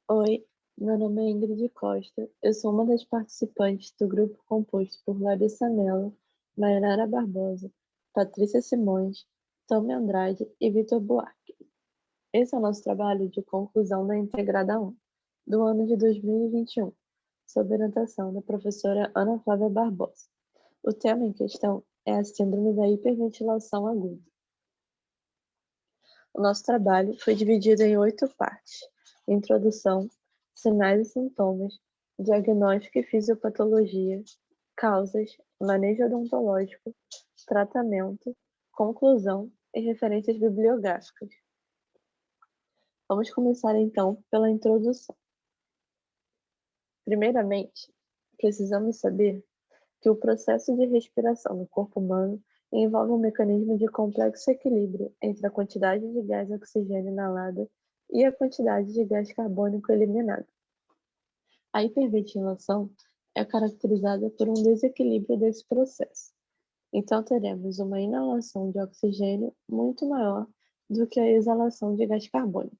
Oi, meu nome é Ingrid Costa. Eu sou uma das participantes do grupo composto por Larissa Mello, Mainara Barbosa, Patrícia Simões, Tami Andrade e Vitor Buarque. Esse é o nosso trabalho de conclusão da Integrada 1, do ano de 2021, sob orientação da professora Ana Flávia Barbosa. O tema em questão é a Síndrome da Hiperventilação Aguda. O nosso trabalho foi dividido em 8 partes: introdução, sinais e sintomas, diagnóstico e fisiopatologia, causas, manejo odontológico, tratamento, conclusão e referências bibliográficas. Vamos começar então pela introdução. Primeiramente, precisamos saber que o processo de respiração no corpo humano envolve um mecanismo de complexo equilíbrio entre a quantidade de gás oxigênio inalada e a quantidade de gás carbônico eliminado. A hiperventilação é caracterizada por um desequilíbrio desse processo. Então, teremos uma inalação de oxigênio muito maior do que a exalação de gás carbônico.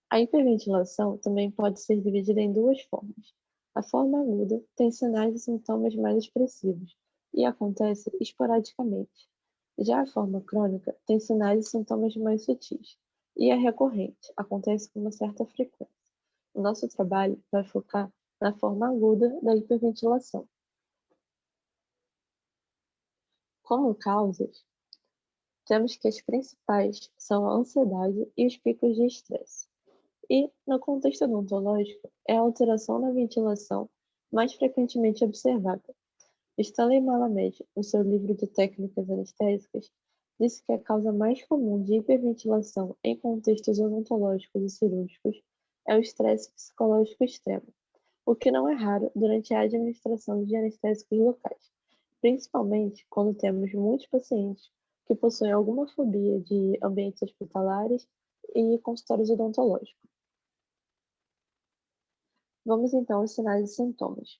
A hiperventilação também pode ser dividida em duas formas. A forma aguda tem sinais e sintomas mais expressivos e acontece esporadicamente. Já a forma crônica tem sinais e sintomas mais sutis e é recorrente, acontece com uma certa frequência. O nosso trabalho vai focar na forma aguda da hiperventilação. Como causas, temos que as principais são a ansiedade e os picos de estresse. E, no contexto odontológico, é a alteração na ventilação mais frequentemente observada. Stanley Malamed, no seu livro de técnicas anestésicas, disse que a causa mais comum de hiperventilação em contextos odontológicos e cirúrgicos é o estresse psicológico extremo, o que não é raro durante a administração de anestésicos locais, principalmente quando temos muitos pacientes que possuem alguma fobia de ambientes hospitalares e consultórios odontológicos. Vamos então aos sinais e sintomas.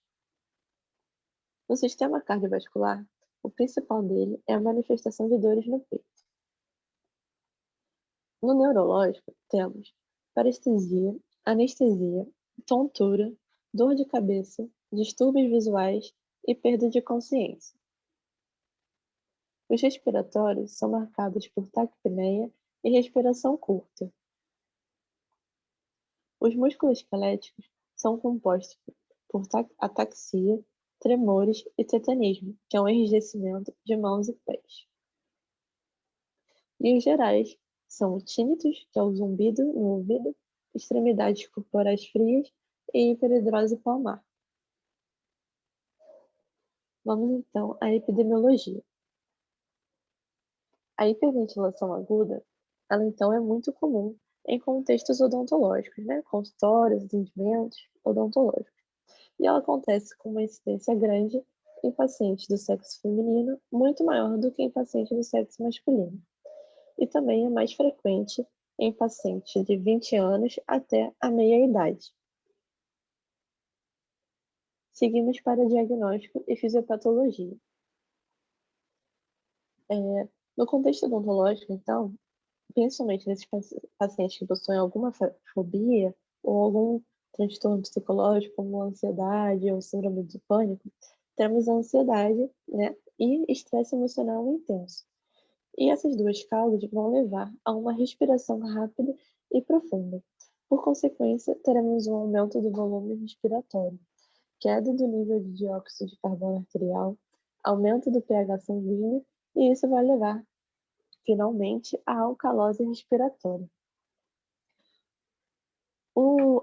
No sistema cardiovascular, o principal dele é a manifestação de dores no peito. No neurológico, temos parestesia, anestesia, tontura, dor de cabeça, distúrbios visuais e perda de consciência. Os respiratórios são marcados por taquipneia e respiração curta. Os músculos esqueléticos são compostos por ataxia, tremores e tetanismo, que é um enrijecimento de mãos e pés. E os gerais são o tinnitus, que é o zumbido no ouvido, extremidades corporais frias e hiperidrose palmar. Vamos então à epidemiologia. A hiperventilação aguda, ela então é muito comum em contextos odontológicos, consultórios, atendimentos odontológicos. E ela acontece com uma incidência grande em pacientes do sexo feminino, muito maior do que em pacientes do sexo masculino. E também é mais frequente em pacientes de 20 anos até a meia-idade. Seguimos para diagnóstico e fisiopatologia. No contexto odontológico, então, principalmente nesses pacientes que possuem alguma fobia ou algum transtorno psicológico, como ansiedade ou síndrome do pânico, temos a ansiedade, e estresse emocional intenso. E essas duas causas vão levar a uma respiração rápida e profunda. Por consequência, teremos um aumento do volume respiratório, queda do nível de dióxido de carbono arterial, aumento do pH sanguíneo, e isso vai levar, finalmente, à alcalose respiratória.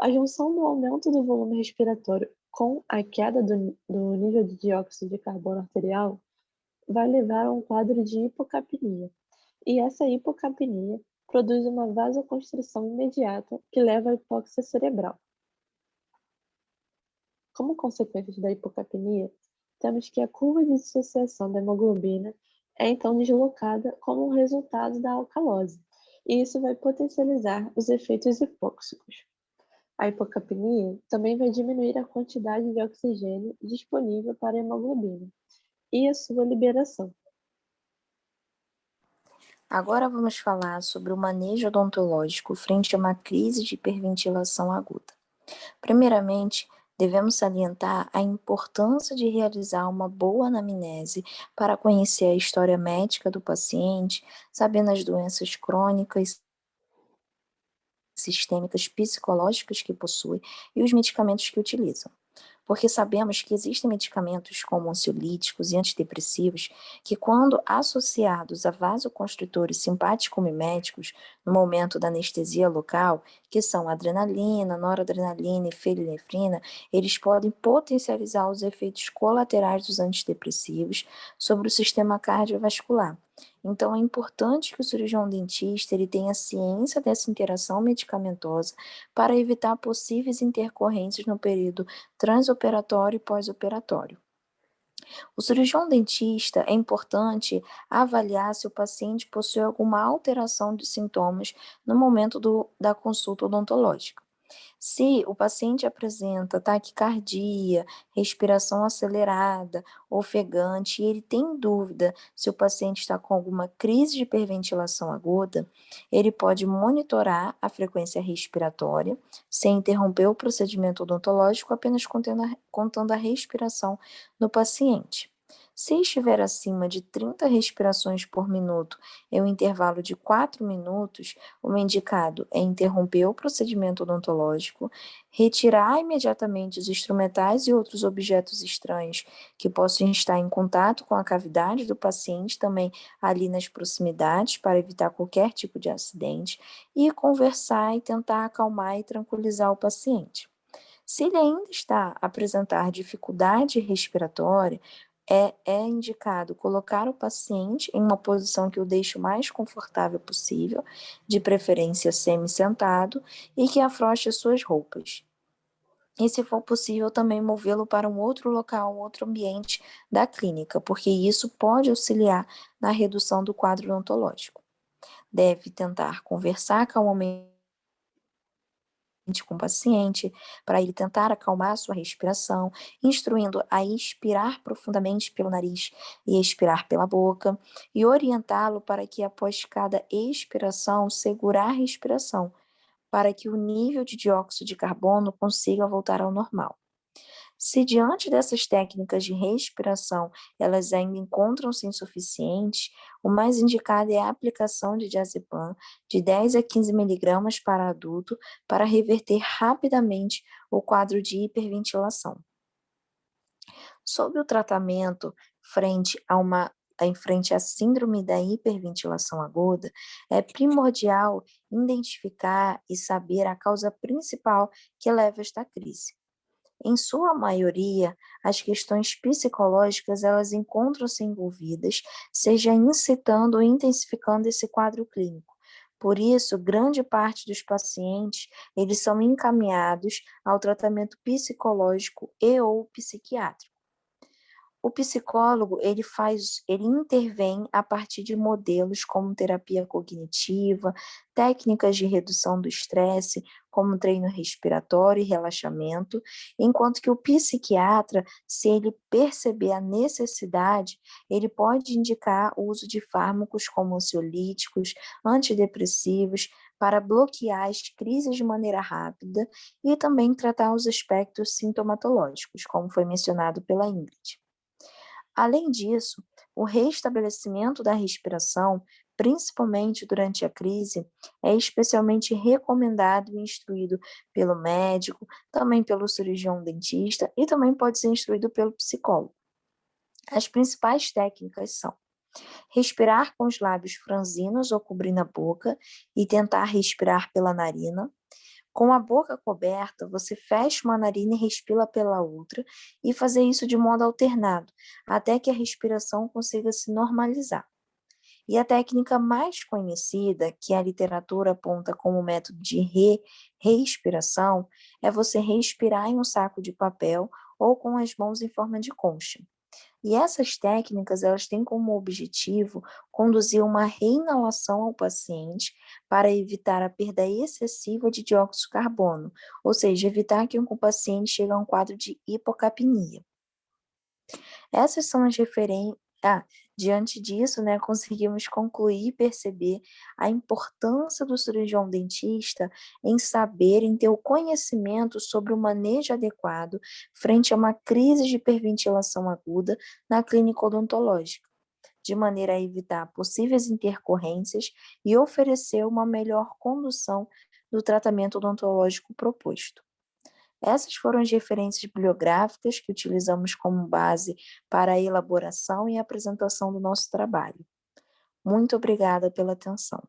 A junção do aumento do volume respiratório com a queda do nível de dióxido de carbono arterial vai levar a um quadro de hipocapnia. E essa hipocapnia produz uma vasoconstrição imediata que leva à hipóxia cerebral. Como consequência da hipocapnia, temos que a curva de dissociação da hemoglobina é então deslocada como um resultado da alcalose, e isso vai potencializar os efeitos hipóxicos. A hipocapnia também vai diminuir a quantidade de oxigênio disponível para a hemoglobina e a sua liberação. Agora vamos falar sobre o manejo odontológico frente a uma crise de hiperventilação aguda. Primeiramente, devemos salientar a importância de realizar uma boa anamnese para conhecer a história médica do paciente, sabendo as doenças crônicas, sistêmicas, psicológicas que possui e os medicamentos que utilizam. Porque sabemos que existem medicamentos como ansiolíticos e antidepressivos que, quando associados a vasoconstritores simpático-miméticos no momento da anestesia local, que são adrenalina, noradrenalina e felinefrina, eles podem potencializar os efeitos colaterais dos antidepressivos sobre o sistema cardiovascular. Então, é importante que o cirurgião dentista ele tenha ciência dessa interação medicamentosa para evitar possíveis intercorrências no período transoperatório e pós-operatório. O cirurgião dentista é importante avaliar se o paciente possui alguma alteração de sintomas no momento da consulta odontológica. Se o paciente apresenta taquicardia, respiração acelerada, ofegante, e ele tem dúvida se o paciente está com alguma crise de hiperventilação aguda, ele pode monitorar a frequência respiratória, sem interromper o procedimento odontológico, apenas contando a respiração no paciente. Se estiver acima de 30 respirações por minuto em um intervalo de 4 minutos, o indicado é interromper o procedimento odontológico, retirar imediatamente os instrumentais e outros objetos estranhos que possam estar em contato com a cavidade do paciente, também ali nas proximidades, para evitar qualquer tipo de acidente, e conversar e tentar acalmar e tranquilizar o paciente. Se ele ainda está a apresentar dificuldade respiratória, é indicado colocar o paciente em uma posição que o deixe o mais confortável possível, de preferência semi-sentado, e que afrouxe as suas roupas. E, se for possível, também movê-lo para um outro local, um outro ambiente da clínica, porque isso pode auxiliar na redução do quadro odontológico. Deve tentar conversar calmamente com o paciente, para ele tentar acalmar a sua respiração, instruindo a inspirar profundamente pelo nariz e expirar pela boca, e orientá-lo para que, após cada expiração, segurar a respiração, para que o nível de dióxido de carbono consiga voltar ao normal. Se diante dessas técnicas de respiração elas ainda encontram-se insuficientes, o mais indicado é a aplicação de diazepam de 10 a 15 miligramas para adulto para reverter rapidamente o quadro de hiperventilação. Sobre o tratamento frente a uma em frente à síndrome da hiperventilação aguda, é primordial identificar e saber a causa principal que leva a esta crise. Em sua maioria, as questões psicológicas elas encontram-se envolvidas, seja incitando ou intensificando esse quadro clínico. Por isso, grande parte dos pacientes, eles são encaminhados ao tratamento psicológico e ou psiquiátrico. O psicólogo, ele intervém a partir de modelos como terapia cognitiva, técnicas de redução do estresse, como treino respiratório e relaxamento, enquanto que o psiquiatra, se ele perceber a necessidade, ele pode indicar o uso de fármacos como ansiolíticos, antidepressivos, para bloquear as crises de maneira rápida e também tratar os aspectos sintomatológicos, como foi mencionado pela Ingrid. Além disso, o restabelecimento da respiração, principalmente durante a crise, é especialmente recomendado e instruído pelo médico, também pelo cirurgião dentista e também pode ser instruído pelo psicólogo. As principais técnicas são respirar com os lábios franzinos ou cobrindo a boca e tentar respirar pela narina. Com a boca coberta, você fecha uma narina e respira pela outra, e fazer isso de modo alternado, até que a respiração consiga se normalizar. E a técnica mais conhecida, que a literatura aponta como método de respiração, é você respirar em um saco de papel ou com as mãos em forma de concha. E essas técnicas, elas têm como objetivo conduzir uma reinalação ao paciente para evitar a perda excessiva de dióxido de carbono, ou seja, evitar que o paciente chegue a um quadro de hipocapnia. Essas são Diante disso, né, conseguimos concluir e perceber a importância do cirurgião dentista em ter o conhecimento sobre o manejo adequado frente a uma crise de hiperventilação aguda na clínica odontológica, de maneira a evitar possíveis intercorrências e oferecer uma melhor condução do tratamento odontológico proposto. Essas foram as referências bibliográficas que utilizamos como base para a elaboração e apresentação do nosso trabalho. Muito obrigada pela atenção.